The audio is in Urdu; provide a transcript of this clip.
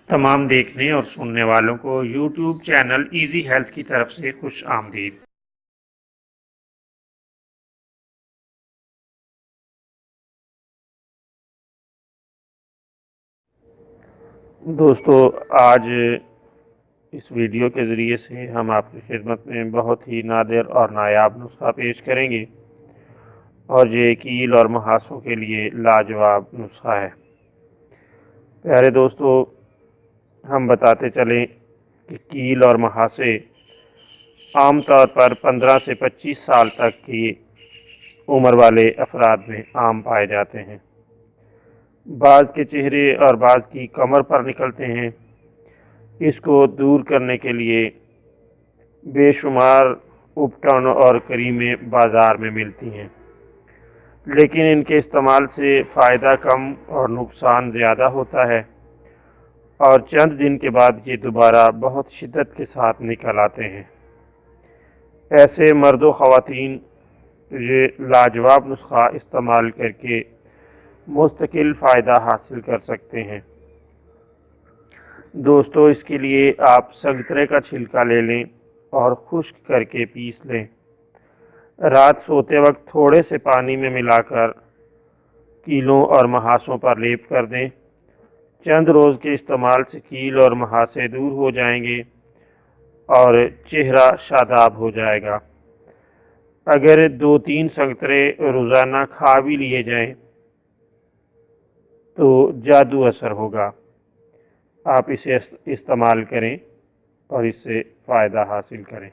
تمام دیکھنے اور سننے والوں کو یوٹیوب چینل ایزی ہیلتھ کی طرف سے خوش آمدید۔ دوستو، آج اس ویڈیو کے ذریعے سے ہم آپ کی خدمت میں بہت ہی نادر اور نایاب نسخہ پیش کریں گے، اور یہ کیل اور مہاسوں کے لیے لاجواب نسخہ ہے۔ پیارے دوستو، ہم بتاتے چلیں کہ کیل اور مہاسے عام طور پر 15 سے 25 سال تک کی عمر والے افراد میں عام پائے جاتے ہیں۔ بعض کے چہرے اور بعض کی کمر پر نکلتے ہیں۔ اس کو دور کرنے کے لیے بے شمار اپٹن اور کریمیں بازار میں ملتی ہیں، لیکن ان کے استعمال سے فائدہ کم اور نقصان زیادہ ہوتا ہے، اور چند دن کے بعد یہ دوبارہ بہت شدت کے ساتھ نکل آتے ہیں۔ ایسے مرد و خواتین یہ لاجواب نسخہ استعمال کر کے مستقل فائدہ حاصل کر سکتے ہیں۔ دوستو، اس کے لیے آپ سنگترے کا چھلکا لے لیں اور خشک کر کے پیس لیں۔ رات سوتے وقت تھوڑے سے پانی میں ملا کر کیلوں اور مہاسوں پر لیپ کر دیں۔ چند روز کے استعمال سے کیل اور مہاسے دور ہو جائیں گے اور چہرہ شاداب ہو جائے گا۔ اگر 2-3 سنگترے روزانہ کھا بھی لیے جائیں تو جادو اثر ہوگا۔ آپ اسے استعمال کریں اور اس سے فائدہ حاصل کریں۔